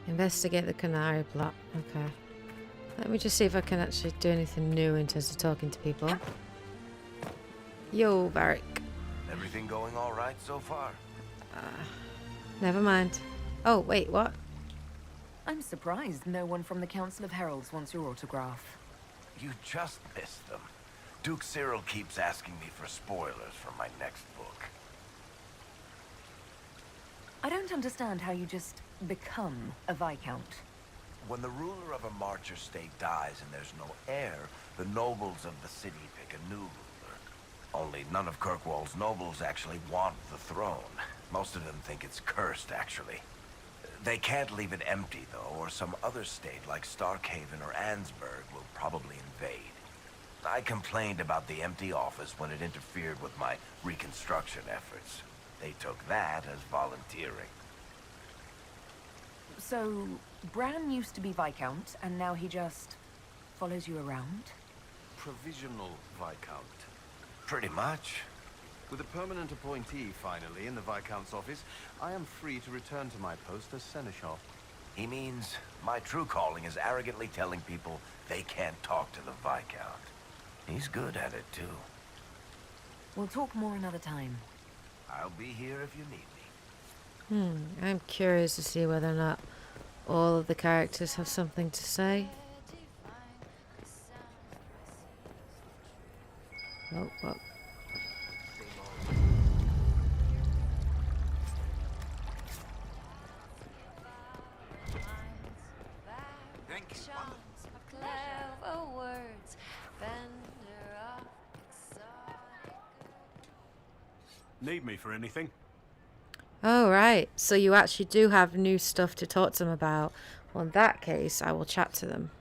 Investigate the Canary plot. Okay. Let me just see if I can actually do anything new in terms of talking to people. Yo, Varric. Everything going all right so far? Never mind. Oh, wait, what? I'm surprised no one from the Council of Heralds wants your autograph. You just missed them. Duke Cyril keeps asking me for spoilers for my next book. I don't understand how you just become a Viscount. When the ruler of a Marcher state dies and there's no heir, the nobles of the city pick a new ruler. Only none of Kirkwall's nobles actually want the throne. Most of them think it's cursed, actually. They can't leave it empty, though, or some other state like Starkhaven or Ansburg will probably invade. I complained about the empty office when it interfered with my reconstruction efforts. They took that as volunteering. So, Bran used to be Viscount, and now he just follows you around? Provisional Viscount. Pretty much. With a permanent appointee, finally, in the Viscount's office, I am free to return to my post as Seneschal. He means my true calling is arrogantly telling people they can't talk to the Viscount. He's good at it, too. We'll talk more another time. I'll be here if you need me. I'm curious to see whether or not all of the characters have something to say. Oh, well. Need me for anything? Oh, right. So you actually do have new stuff to talk to them about. Well, in that case, I will chat to them.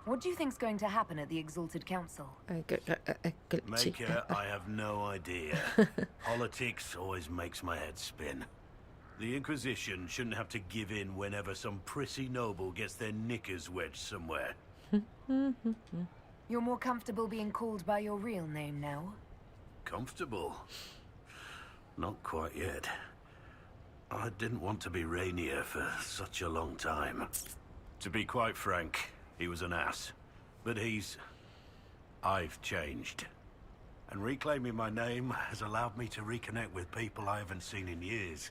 What do you think's going to happen at the Exalted Council? Maker, I have no idea. Politics always makes my head spin. The Inquisition shouldn't have to give in whenever some prissy noble gets their knickers wedged somewhere. You're more comfortable being called by your real name now? Comfortable? Not quite yet. I didn't want to be Rainier for such a long time. To be quite frank, he was an ass. But I've changed. And reclaiming my name has allowed me to reconnect with people I haven't seen in years.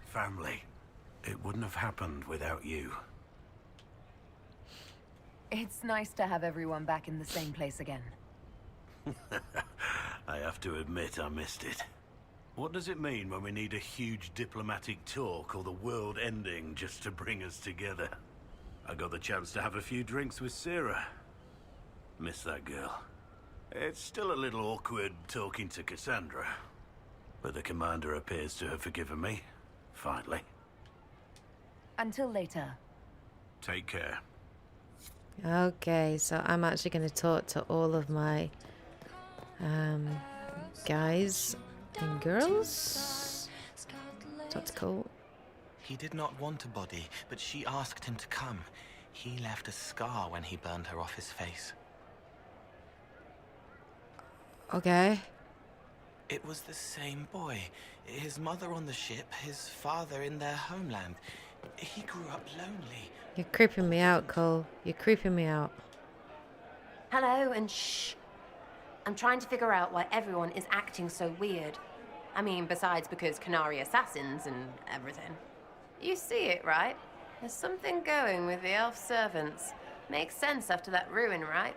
Family. It wouldn't have happened without you. It's nice to have everyone back in the same place again. I have to admit I missed it. What does it mean when we need a huge diplomatic talk or the world ending just to bring us together? I got the chance to have a few drinks with Sarah. Miss that girl. It's still a little awkward talking to Cassandra. But the commander appears to have forgiven me. Finally. Until later. Take care. Okay, so I'm actually going to talk to all of my guys and girls. That's cool. He did not want a body, but she asked him to come. He left a scar when he burned her off his face. Okay. It was the same boy. His mother on the ship, his father in their homeland. He grew up lonely. You're creeping me out, Cole. You're creeping me out. Hello, and shh. I'm trying to figure out why everyone is acting so weird. I mean, besides because Canary assassins and everything. You see it, right? There's something going with the elf servants. Makes sense after that ruin, right?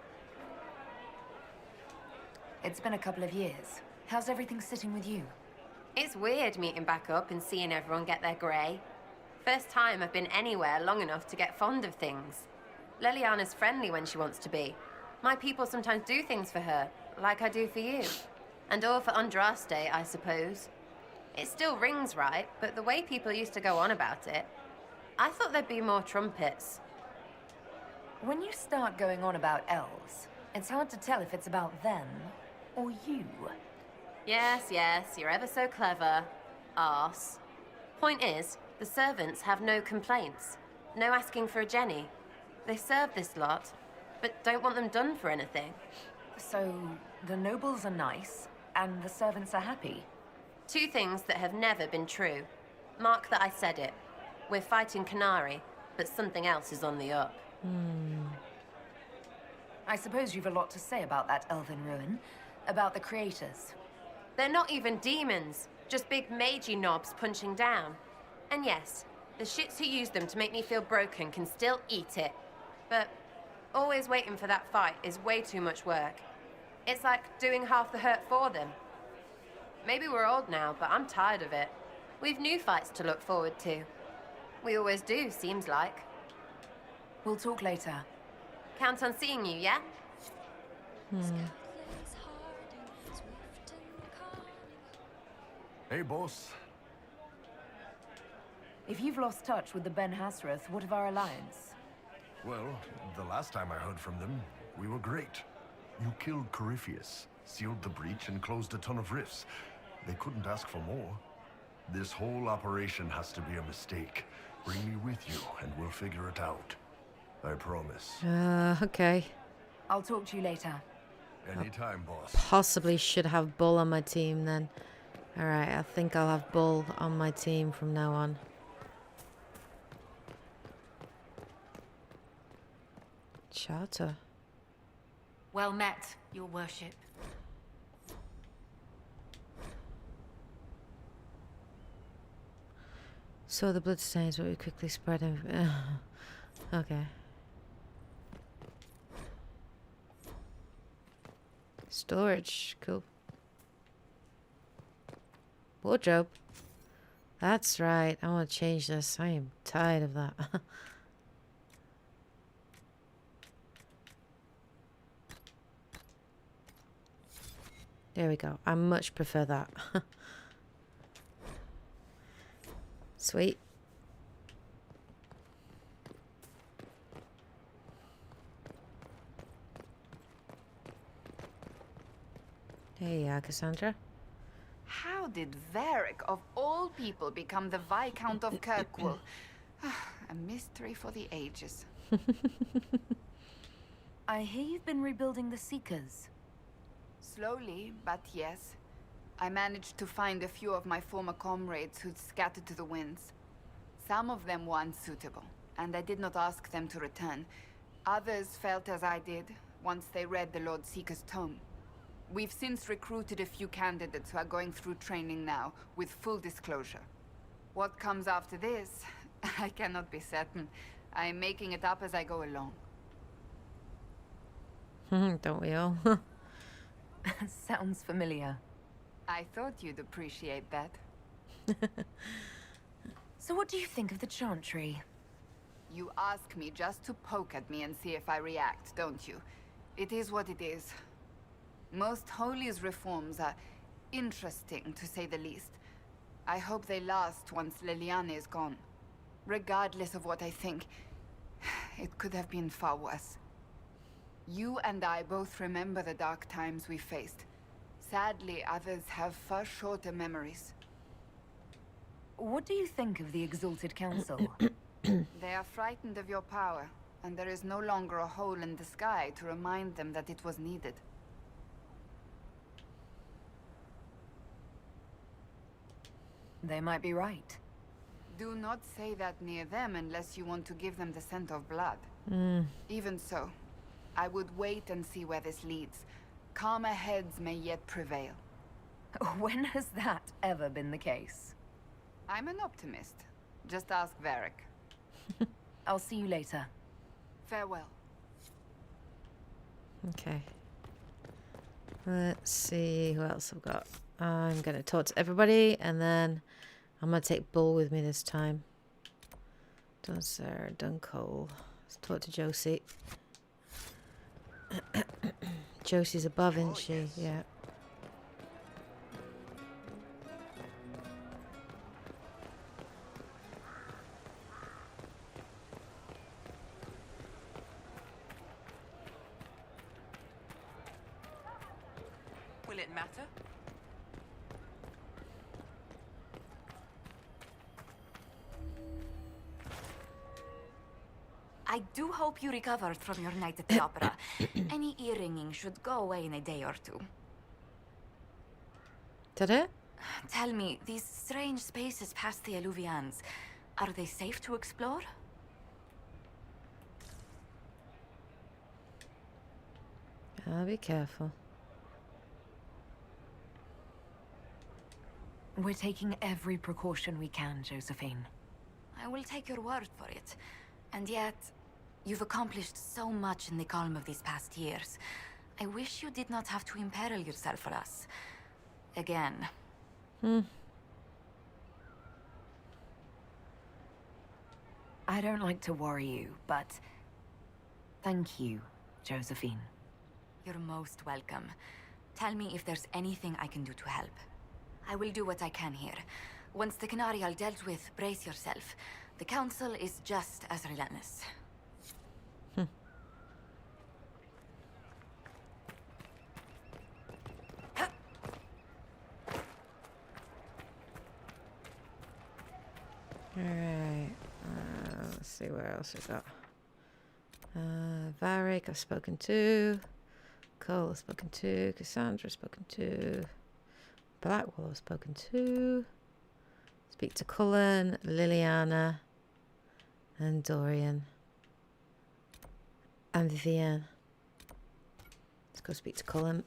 It's been a couple of years. How's everything sitting with you? It's weird meeting back up and seeing everyone get their grey. First time I've been anywhere long enough to get fond of things. Leliana's friendly when she wants to be. My people sometimes do things for her, like I do for you. And all for Andraste, I suppose. It still rings right, but the way people used to go on about it, I thought there'd be more trumpets. When you start going on about elves, it's hard to tell if it's about them or you. Yes, you're ever so clever. Arse. Point is, the servants have no complaints. No asking for a Jenny. They serve this lot, but don't want them done for anything. So, the nobles are nice, and the servants are happy? Two things that have never been true. Mark that I said it. We're fighting Canary, but something else is on the up. I suppose you've a lot to say about that elven ruin. About the creators. They're not even demons, just big magey knobs punching down. And yes, the shits who use them to make me feel broken can still eat it. But always waiting for that fight is way too much work. It's like doing half the hurt for them. Maybe we're old now, but I'm tired of it. We've new fights to look forward to. We always do, seems like. We'll talk later. Count on seeing you, yeah? Hey, boss. If you've lost touch with the Ben Hasrath, what of our alliance? Well, the last time I heard from them, we were great. You killed Corypheus, sealed the breach, and closed a ton of rifts. They couldn't ask for more. This whole operation has to be a mistake. Bring me with you, and we'll figure it out. I promise. Okay. I'll talk to you later. Anytime, boss. Possibly should have Bull on my team then. Alright, I think I'll have Bull on my team from now on. Charter. Well met, your worship. So the bloodstains will be quickly spreading. Okay. Storage, cool. Wardrobe. That's right. I want to change this. I am tired of that. There we go. I much prefer that. Sweet. There you are, Cassandra. How did Varric, of all people, become the Viscount of Kirkwall? A mystery for the ages. I hear you've been rebuilding the Seekers. Slowly, but yes. I managed to find a few of my former comrades who'd scattered to the winds. Some of them were unsuitable, and I did not ask them to return. Others felt as I did, once they read the Lord Seeker's tome. We've since recruited a few candidates who are going through training now, with full disclosure. What comes after this, I cannot be certain. I am making it up as I go along. Don't we all? Sounds familiar. I thought you'd appreciate that. So what do you think of the Chantry? You ask me just to poke at me and see if I react, don't you? It is what it is. Most Holy's reforms are interesting, to say the least. I hope they last once Leliana is gone. Regardless of what I think, it could have been far worse. You and I both remember the dark times we faced. Sadly, others have far shorter memories. What do you think of the Exalted Council? They are frightened of your power, and there is no longer a hole in the sky to remind them that it was needed. They might be right. Do not say that near them unless you want to give them the scent of blood. Even so, I would wait and see where this leads. Calmer heads may yet prevail. When has that ever been the case? I'm an optimist. Just ask Varric. I'll see you later. Farewell. Okay. Let's see who else I've got. I'm going to talk to everybody, and then I'm going to take Bull with me this time. Done Sarah, done Cole. Let's talk to Josie. Josie's above, isn't she? Yes. Yeah. Will it matter? I do hope you recovered from your night at the opera. Any earringing should go away in a day or two. Did it? Tell me, these strange spaces past the Alluvians, are they safe to explore? I'll be careful. We're taking every precaution we can, Josephine. I will take your word for it. And yet, you've accomplished so much in the calm of these past years. I wish you did not have to imperil yourself for us. Again. I don't like to worry you, but thank you, Josephine. You're most welcome. Tell me if there's anything I can do to help. I will do what I can here. Once the Canary are dealt with, brace yourself. The Council is just as relentless. Alright. Let's see where else we got. Varric I've spoken to. Cole I've spoken to. Cassandra I've spoken to. Blackwall I've spoken to. Speak to Cullen, Liliana, and Dorian. And Vivienne. Let's go speak to Cullen.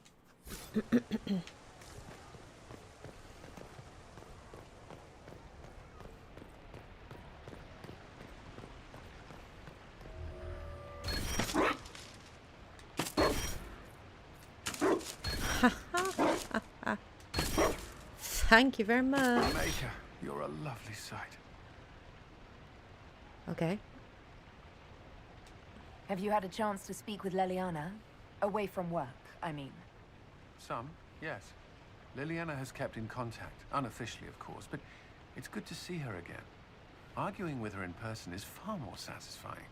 Thank you very much. Major, you're a lovely sight. Okay. Have you had a chance to speak with Leliana? Away from work, I mean. Some, yes. Liliana has kept in contact, unofficially of course, but it's good to see her again. Arguing with her in person is far more satisfying.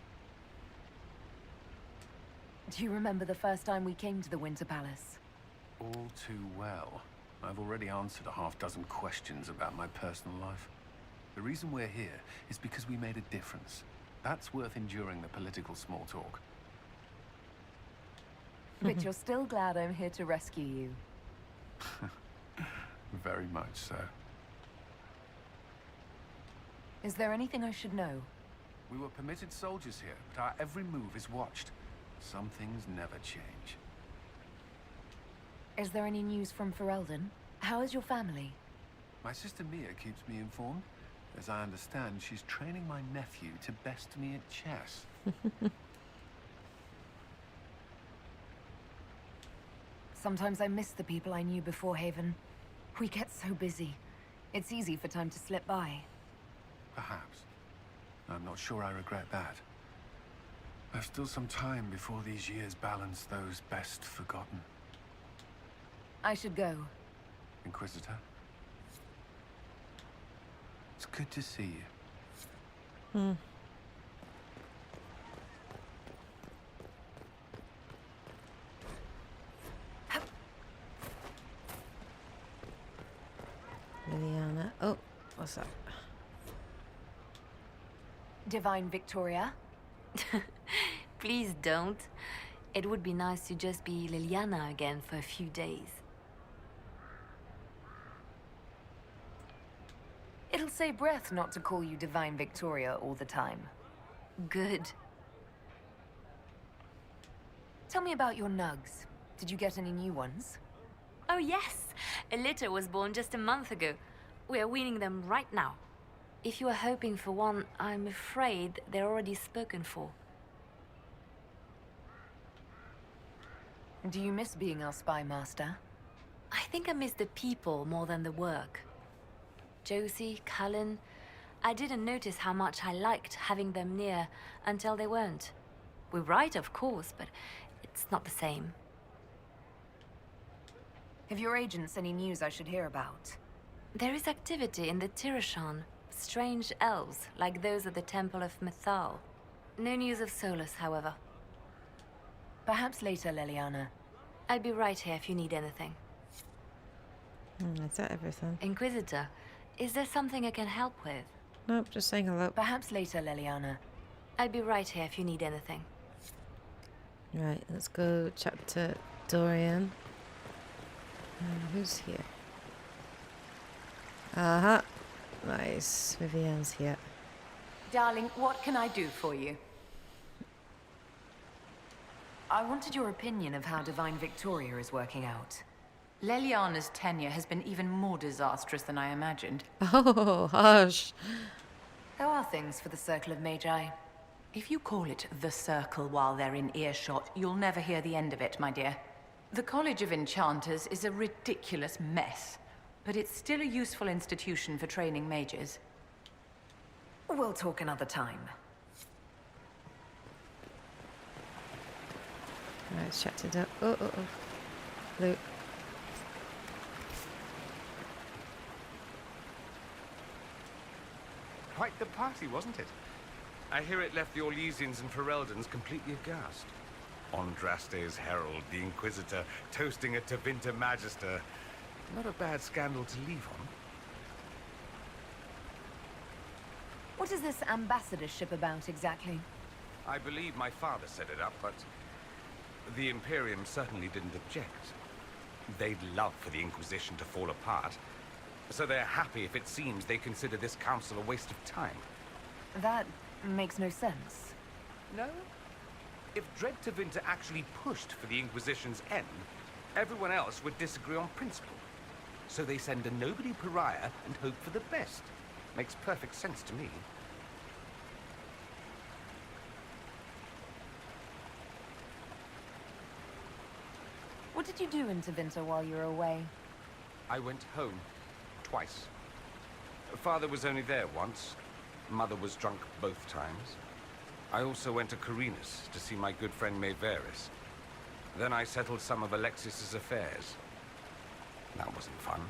Do you remember the first time we came to the Winter Palace? All too well. I've already answered a half-dozen questions about my personal life. The reason we're here is because we made a difference. That's worth enduring the political small talk. But you're still glad I'm here to rescue you. Very much so. Is there anything I should know? We were permitted soldiers here, but our every move is watched. Some things never change. Is there any news from Ferelden? How is your family? My sister Mia keeps me informed. As I understand, she's training my nephew to best me at chess. Sometimes I miss the people I knew before Haven. We get so busy. It's easy for time to slip by. Perhaps. I'm not sure I regret that. There's still some time before these years balance those best forgotten. I should go. Inquisitor? It's good to see you. Liliana. Oh, what's that? Divine Victoria? Please don't. It would be nice to just be Liliana again for a few days. It'll save breath not to call you Divine Victoria all the time. Good. Tell me about your nugs. Did you get any new ones? Oh yes! A litter was born just a month ago. We are weaning them right now. If you are hoping for one, I'm afraid they're already spoken for. Do you miss being our spy master? I think I miss the people more than the work. Josie, Cullen, I didn't notice how much I liked having them near until they weren't. We're right, of course, but it's not the same. Have your agents any news I should hear about? There is activity in the Tirashan. Strange elves, like those at the Temple of Mythal. No news of Solus, however. Perhaps later, Leliana. I'll be right here if you need anything. Is that everything? Inquisitor, is there something I can help with? Nope, just saying hello. Perhaps later, Leliana. I'll be right here if you need anything. Right, let's go chat to Dorian. Who's here? Uh-huh. Nice. Vivian's here. Darling, what can I do for you? I wanted your opinion of how Divine Victoria is working out. Leliana's tenure has been even more disastrous than I imagined. Oh, hush. How are things for the Circle of Magi? If you call it the Circle while they're in earshot, you'll never hear the end of it, my dear. The College of Enchanters is a ridiculous mess, but it's still a useful institution for training mages. We'll talk another time. Right, let's chat it up. Oh. Luke. Quite the party, wasn't it? I hear it left the Orlesians and Fereldans completely aghast. Andraste's herald, the Inquisitor, toasting a Tevinter Magister. Not a bad scandal to leave on. What is this ambassadorship about, exactly? I believe my father set it up, but the Imperium certainly didn't object. They'd love for the Inquisition to fall apart, so they're happy if it seems they consider this council a waste of time. That makes no sense. No? If Dread Tevinter actually pushed for the Inquisition's end, everyone else would disagree on principle. So they send a nobody pariah and hope for the best. Makes perfect sense to me. What did you do in Tevinter while you were away? I went home. Twice. Father was only there once. Mother was drunk both times. I also went to Carinus to see my good friend Maeveris. Then I settled some of Alexis's affairs. That wasn't fun.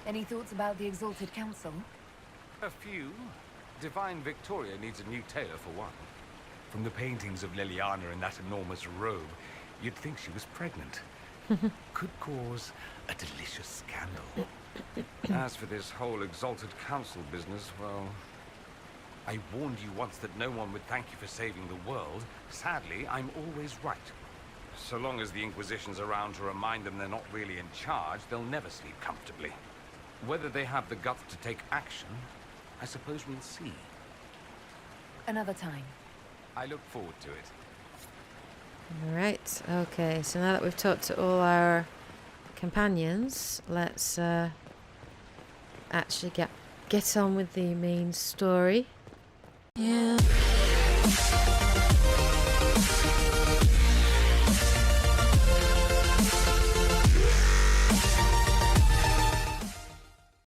Any thoughts about the Exalted Council? A few. Divine Victoria needs a new tailor for one. From the paintings of Leliana in that enormous robe, you'd think she was pregnant. Could cause a delicious scandal. As for this whole Exalted Council business, well, I warned you once that no one would thank you for saving the world. Sadly, I'm always right. So long as the Inquisition's around to remind them they're not really in charge, they'll never sleep comfortably. Whether they have the guts to take action, I suppose we'll see. Another time. I look forward to it. Right, okay, so now that we've talked to all our companions, let's actually get on with the main story. Yeah.